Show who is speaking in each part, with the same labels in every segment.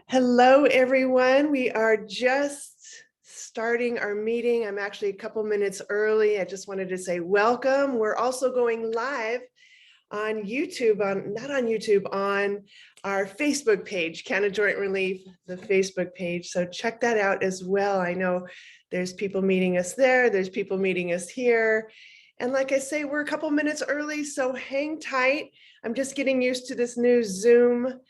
Speaker 1: Hello, everyone. We are just starting our meeting. I'm actually a couple minutes early. I just wanted to say welcome. We're also going live on YouTube, on our Facebook page, Canna Joint Relief, the Facebook page. So check that out as well. I know there's people meeting us there. There's people meeting us here. And like I say, we're a couple minutes early, so hang tight. I'm just getting used to this new Zoom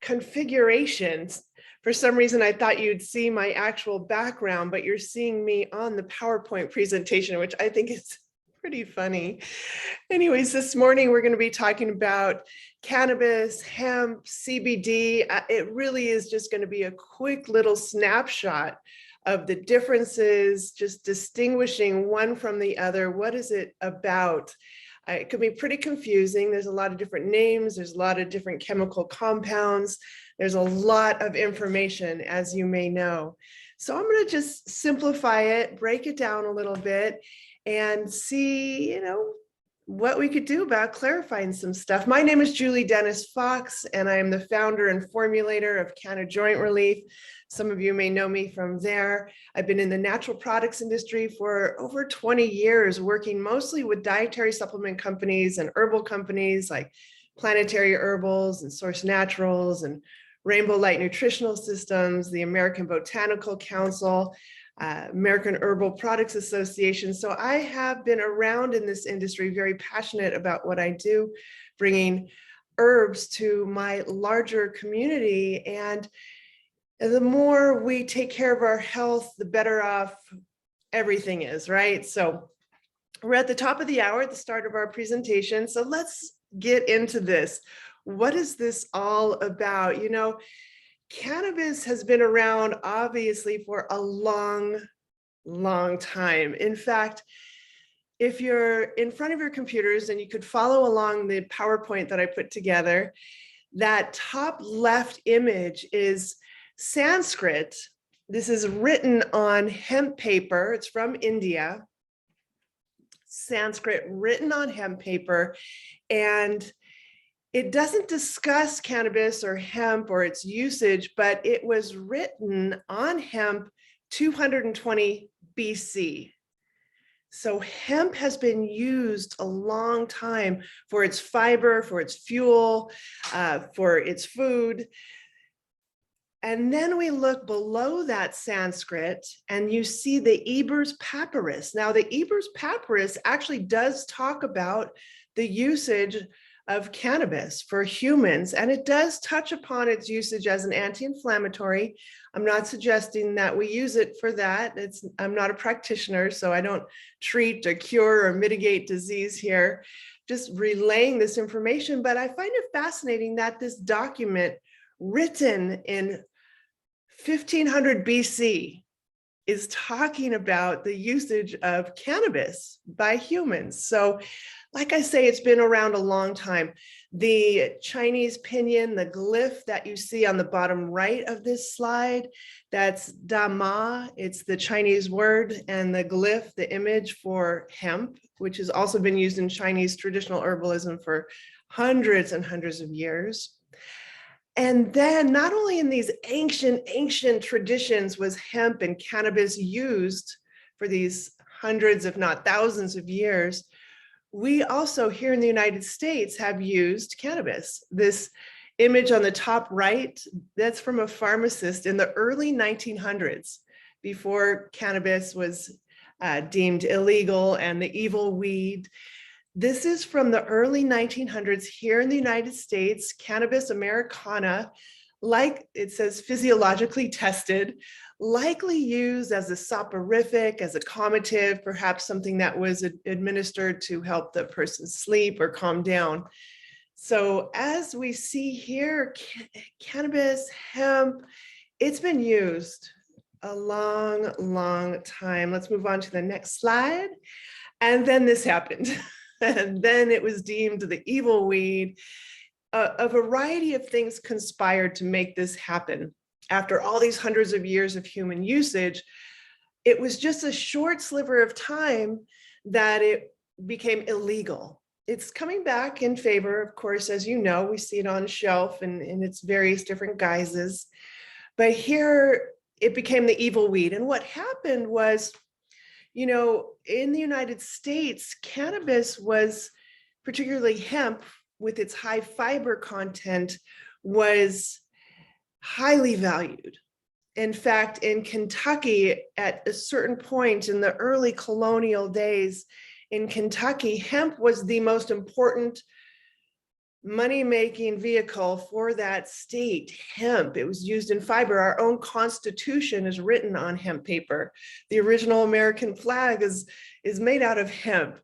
Speaker 1: configurations. For some reason, I thought you'd see my actual background, but you're seeing me on the PowerPoint presentation, which I think is pretty funny. Anyways, this morning we're going to be talking about cannabis, hemp, CBD. It really is just going to be a quick little snapshot of the differences, just distinguishing one from the other. What is it about? It could be pretty confusing. There's a lot of different names. There's a lot of different chemical compounds. There's a lot of information, as you may know. So I'm going to just simplify it, break it down a little bit, and see, what we could do about clarifying some stuff. My name is Julie Dennis Fox, and I am the founder and formulator of Canna Joint Relief. Some of you may know me from there. I've been in the natural products industry for over 20 years, working mostly with dietary supplement companies and herbal companies like Planetary Herbals and Source Naturals and Rainbow Light Nutritional Systems, the American Botanical Council, American Herbal Products Association. So I have been around in this industry, very passionate about what I do, bringing herbs to my larger community. And the more we take care of our health, the better off everything is, right? So we're at the top of the hour, at the start of our presentation. So let's get into this. What is this all about? Cannabis has been around, obviously, for a long, long time. In fact, if you're in front of your computers and you could follow along the PowerPoint that I put together, that top left image is Sanskrit. This is written on hemp paper. It's from India. Sanskrit written on hemp paper. And it doesn't discuss cannabis or hemp or its usage, but it was written on hemp 220 BC. So hemp has been used a long time for its fiber, for its fuel, for its food. And then we look below that Sanskrit and you see the Ebers Papyrus. Now, the Ebers Papyrus actually does talk about the usage of cannabis for humans, and it does touch upon its usage as an anti-inflammatory. I'm not suggesting that we use it for that. I'm not a practitioner, so I don't treat or cure or mitigate disease here, just relaying this information. But I find it fascinating that this document written in 1500 BC is talking about the usage of cannabis by humans. So like I say, it's been around a long time. The Chinese pinyin, the glyph that you see on the bottom right of this slide, that's Dama. It's the Chinese word, and the glyph, the image for hemp, which has also been used in Chinese traditional herbalism for hundreds and hundreds of years. And then not only in these ancient traditions was hemp and cannabis used for these hundreds, if not thousands of years, we also here in the United States have used cannabis. This image on the top right, that's from a pharmacist in the early 1900s, before cannabis was deemed illegal and the evil weed. This is from the early 1900s here in the United States, Cannabis Americana, like it says, physiologically tested, likely used as a soporific, as a calmative, perhaps something that was administered to help the person sleep or calm down. So as we see here, cannabis, hemp, it's been used a long, long time. Let's move on to the next slide. And then this happened. And then it was deemed the evil weed. A variety of things conspired to make this happen. After all these hundreds of years of human usage, it was just a short sliver of time that it became illegal. it's coming back in favor, of course, as you know, we see it on shelf in its various different guises. But here it became the evil weed. And what happened was, in the United States, cannabis was, particularly hemp with its high fiber content, was highly valued. In fact, in Kentucky, at a certain point in the early colonial days in Kentucky, hemp was the most important money-making vehicle for that state. Hemp, it was used in fiber. Our own Constitution is written on hemp paper. The original American flag is made out of hemp.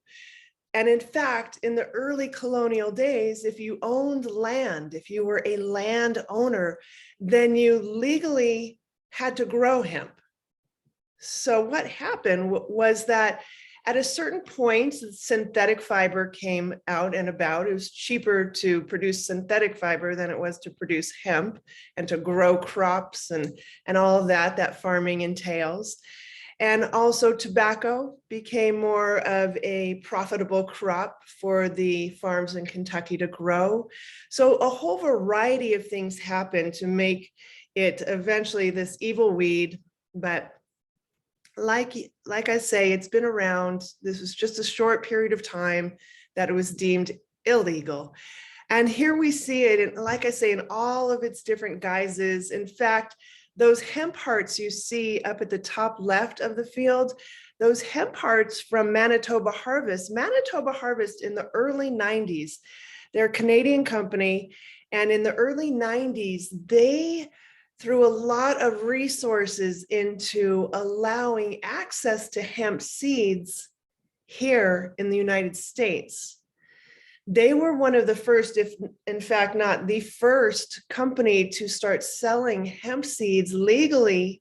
Speaker 1: And in fact, in the early colonial days, if you owned land, if you were a landowner, then you legally had to grow hemp. So what happened was that at a certain point, synthetic fiber came out and about. It was cheaper to produce synthetic fiber than it was to produce hemp and to grow crops and all of that farming entails. And also tobacco became more of a profitable crop for the farms in Kentucky to grow. So a whole variety of things happened to make it eventually this evil weed. But like I say, it's been around. This was just a short period of time that it was deemed illegal. And here we see it, in, like I say, in all of its different guises. In fact, those hemp hearts you see up at the top left of the field, those hemp hearts from Manitoba Harvest in the early 90s, they're a Canadian company. And in the early 90s, they threw a lot of resources into allowing access to hemp seeds here in the United States. They were one of the first, if in fact not the first company to start selling hemp seeds legally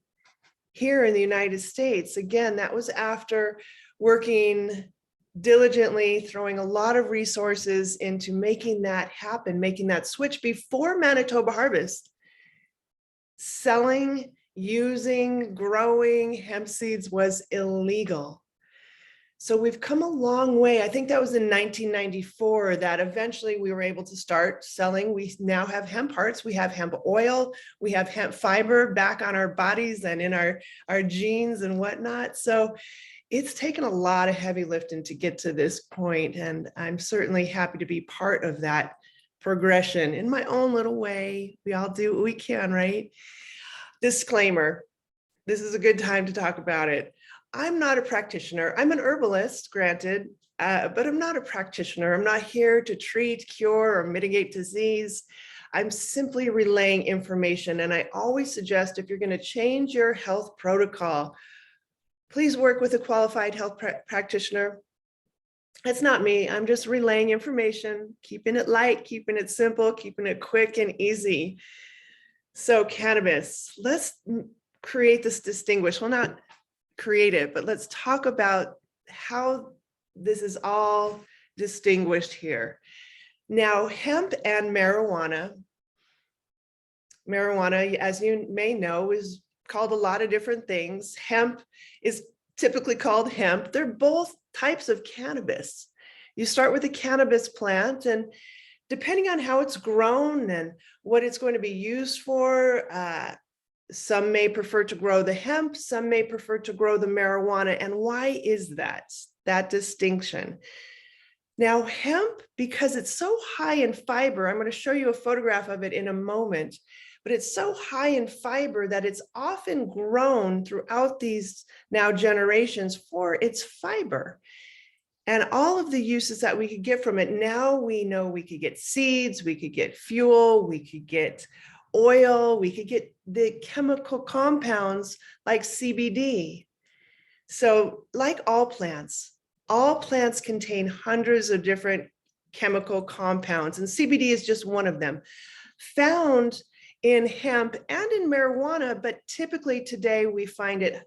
Speaker 1: here in the United States. Again, that was after working diligently, throwing a lot of resources into making that happen, making that switch. Before Manitoba Harvest, selling, using, growing hemp seeds was illegal. So we've come a long way. I think that was in 1994 that eventually we were able to start selling. We now have hemp hearts, we have hemp oil, we have hemp fiber back on our bodies and in our genes and whatnot. So it's taken a lot of heavy lifting to get to this point, and I'm certainly happy to be part of that progression in my own little way. We all do what we can, right? Disclaimer, this is a good time to talk about it. I'm not a practitioner. I'm an herbalist, granted, but I'm not a practitioner. I'm not here to treat, cure, or mitigate disease. I'm simply relaying information. And I always suggest if you're going to change your health protocol, please work with a qualified health practitioner. It's not me. I'm just relaying information, keeping it light, keeping it simple, keeping it quick and easy. So cannabis, let's create this distinguish. Well, not create it, but let's talk about how this is all distinguished here. Now, hemp and marijuana, as you may know, is called a lot of different things. Hemp is typically called hemp. They're both types of cannabis. You start with a cannabis plant, and depending on how it's grown and what it's going to be used for, some may prefer to grow the hemp, some may prefer to grow the marijuana. And why is that distinction? Now, hemp, because it's so high in fiber, I'm going to show you a photograph of it in a moment, but it's so high in fiber that it's often grown throughout these now generations for its fiber. And all of the uses that we could get from it, now we know we could get seeds, we could get fuel, we could get oil, we could get the chemical compounds like CBD. So like all plants contain hundreds of different chemical compounds, and CBD is just one of them, found in hemp and in marijuana, but typically today we find it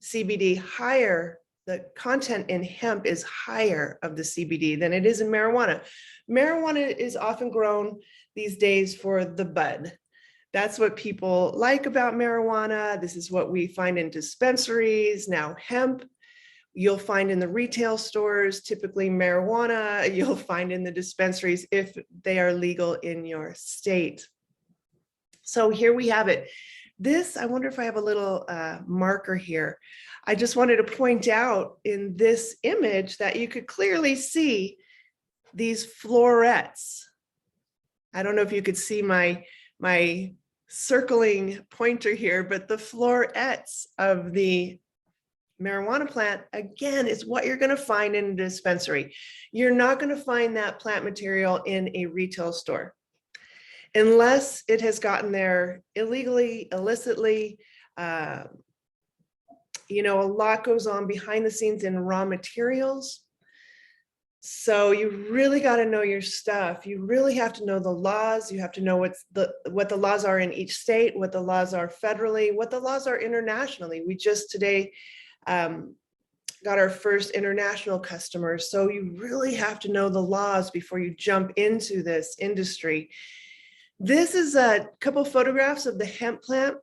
Speaker 1: CBD higher. The content in hemp is higher of the CBD than it is in marijuana. Marijuana is often grown these days for the bud. That's what people like about marijuana. This is what we find in dispensaries. Now, hemp, you'll find in the retail stores, typically marijuana, you'll find in the dispensaries if they are legal in your state. So here we have it. This, I wonder if I have a little marker here. I just wanted to point out in this image that you could clearly see these florets. I don't know if you could see my circling pointer here, but the florets of the marijuana plant, again, is what you're going to find in a dispensary. You're not going to find that plant material in a retail store unless it has gotten there illegally, illicitly. You know, a lot goes on behind the scenes in raw materials. So you really got to know your stuff. You really have to know the laws. You have to know what the laws are in each state, what the laws are federally, what the laws are internationally. We just today got our first international customers. So you really have to know the laws before you jump into this industry. This is a couple photographs of the hemp plant.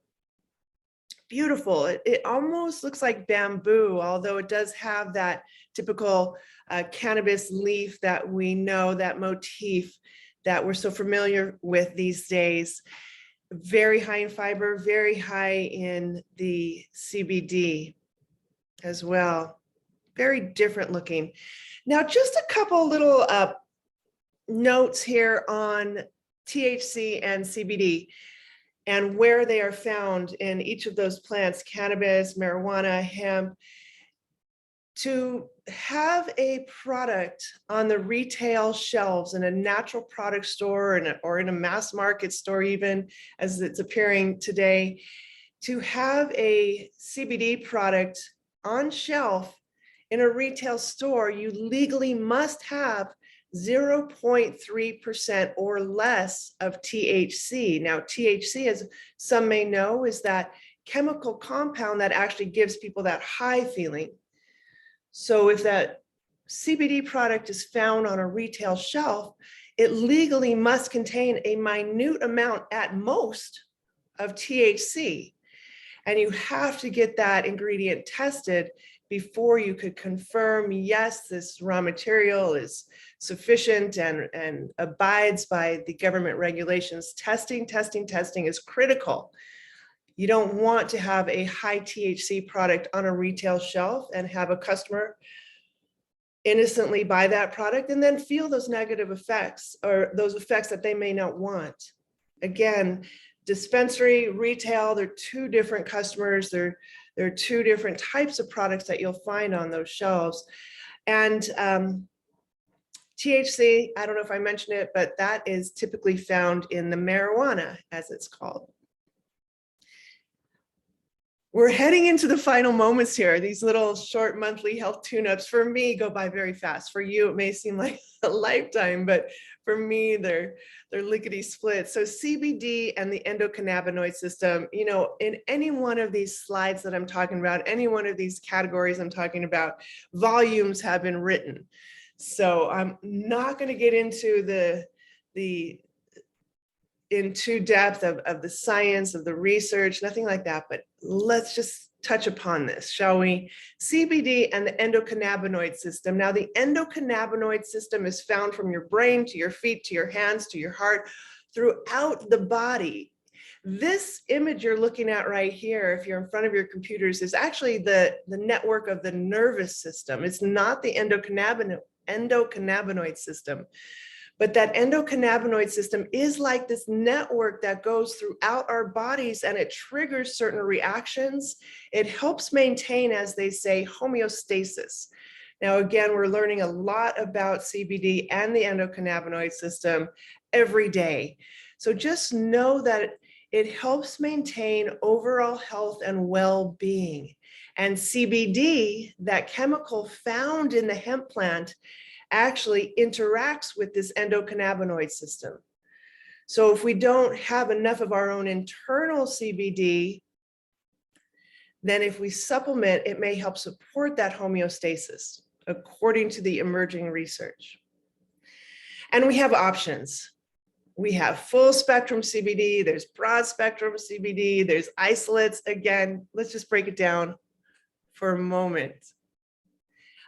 Speaker 1: Beautiful. It almost looks like bamboo, although it does have that typical cannabis leaf that we know, that motif that we're so familiar with these days. Very high in fiber, very high in the CBD as well. Very different looking. Now, just a couple little notes here on THC and CBD and where they are found in each of those plants, cannabis, marijuana, hemp. To have a product on the retail shelves in a natural product store or in a mass market store, even as it's appearing today, to have a CBD product on shelf in a retail store, you legally must have 0.3% or less of THC. Now, THC, as some may know, is that chemical compound that actually gives people that high feeling. So if that CBD product is found on a retail shelf, it legally must contain a minute amount at most of THC. And you have to get that ingredient tested before you could confirm, yes, this raw material is sufficient and abides by the government regulations. Testing is critical. You don't want to have a high THC product on a retail shelf and have a customer innocently buy that product and then feel those negative effects or those effects that they may not want. Again, dispensary, retail, they're two different customers. There are two different types of products that you'll find on those shelves. And THC, I don't know if I mentioned it, but that is typically found in the marijuana, as it's called. We're heading into the final moments here. These little short monthly health tune-ups for me go by very fast. For you, it may seem like a lifetime, but for me, they're lickety split. So CBD and the endocannabinoid system, you know, in any one of these slides that I'm talking about, any one of these categories I'm talking about, volumes have been written. So I'm not going to get into into depth of the science, of the research, nothing like that, but let's just touch upon this, shall we? CBD and the endocannabinoid system. Now, the endocannabinoid system is found from your brain to your feet, to your hands, to your heart, throughout the body. This image you're looking at right here, if you're in front of your computers, is actually the network of the nervous system. It's not the endocannabinoid system. But that endocannabinoid system is like this network that goes throughout our bodies and it triggers certain reactions. It helps maintain, as they say, homeostasis. Now, again, we're learning a lot about CBD and the endocannabinoid system every day. So just know that it helps maintain overall health and well-being. And CBD, that chemical found in the hemp plant, actually interacts with this endocannabinoid system. So if we don't have enough of our own internal CBD, then if we supplement, it may help support that homeostasis, according to the emerging research. And we have options. We have full spectrum CBD, there's broad spectrum CBD, there's isolates. Again, let's just break it down for a moment.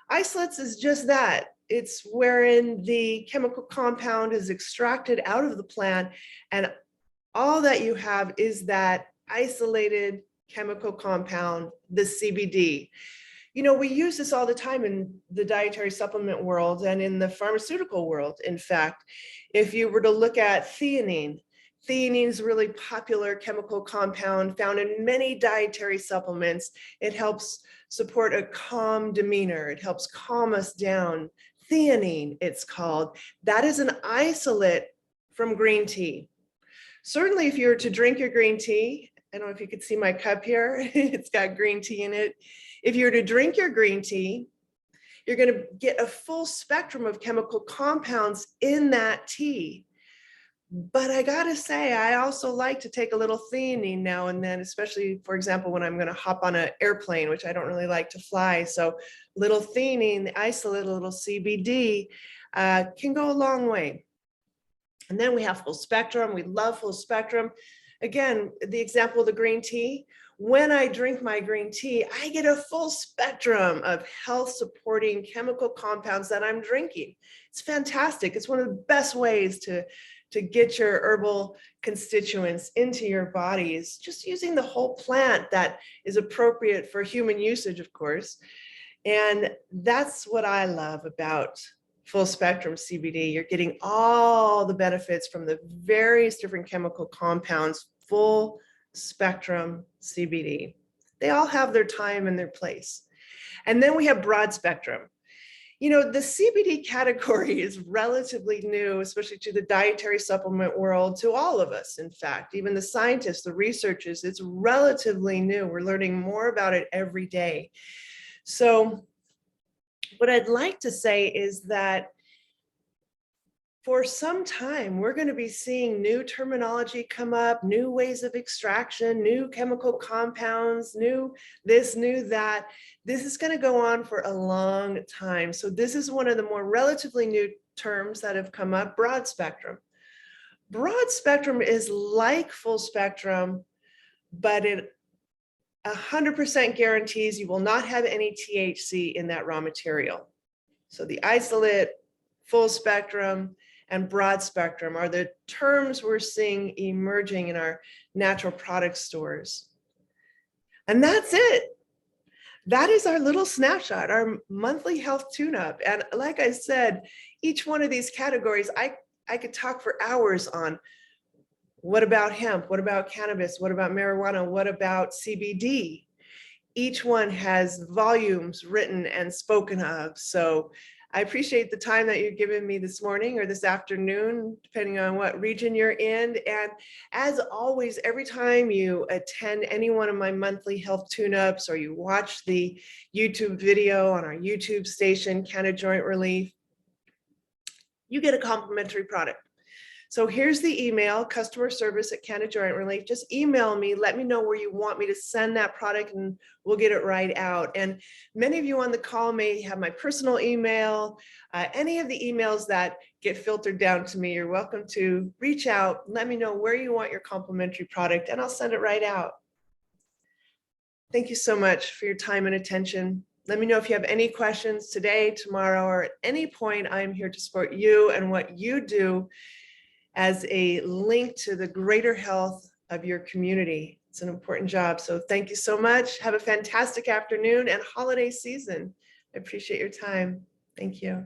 Speaker 1: Isolates is just that. It's wherein the chemical compound is extracted out of the plant, and all that you have is that isolated chemical compound, the CBD. You know, we use this all the time in the dietary supplement world and in the pharmaceutical world. In fact, if you were to look at theanine, theanine is a really popular chemical compound found in many dietary supplements. It helps support a calm demeanor. It helps calm us down. Theanine, it's called. That is an isolate from green tea. Certainly, if you were to drink your green tea, I don't know if you could see my cup here, it's got green tea in it. If you were to drink your green tea, you're going to get a full spectrum of chemical compounds in that tea. But I gotta say, I also like to take a little theanine now and then, especially, for example, when I'm going to hop on an airplane, which I don't really like to fly. So little theanine, the isolate, a little CBD can go a long way. And then we have full spectrum. We love full spectrum. Again, the example of the green tea. When I drink my green tea, I get a full spectrum of health supporting chemical compounds that I'm drinking. It's fantastic. It's one of the best ways to get your herbal constituents into your bodies, just using the whole plant that is appropriate for human usage, of course. And that's what I love about full spectrum CBD. You're getting all the benefits from the various different chemical compounds, full spectrum CBD. They all have their time and their place. And then we have broad spectrum. You know, the CBD category is relatively new, especially to the dietary supplement world, to all of us, in fact, even the scientists, the researchers, it's relatively new. We're learning more about it every day. So what I'd like to say is that for some time, we're going to be seeing new terminology come up, new ways of extraction, new chemical compounds, new this, new that. This is going to go on for a long time. So this is one of the more relatively new terms that have come up, broad spectrum. Broad spectrum is like full spectrum, but it 100% guarantees you will not have any THC in that raw material. So the isolate, full spectrum, and broad spectrum are the terms we're seeing emerging in our natural product stores. And that's it. That is our little snapshot, our monthly health tune-up. And like I said, each one of these categories, I could talk for hours on. What about hemp? What about cannabis? What about marijuana? What about CBD? Each one has volumes written and spoken of. So I appreciate the time that you're giving me this morning or this afternoon, depending on what region you're in. And as always, every time you attend any one of my monthly health tune-ups or you watch the YouTube video on our YouTube station, Canna Joint Relief, you get a complimentary product. So here's the email, customer service at Canna Joint Relief. Just email me, let me know where you want me to send that product and we'll get it right out. And many of you on the call may have my personal email. Any of the emails that get filtered down to me, you're welcome to reach out, let me know where you want your complimentary product and I'll send it right out. Thank you so much for your time and attention. Let me know if you have any questions today, tomorrow, or at any point. I'm here to support you and what you do as a link to the greater health of your community. It's an important job. So thank you so much. Have a fantastic afternoon and holiday season. I appreciate your time. Thank you.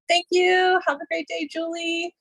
Speaker 2: Thank you. Have a great day, Julie.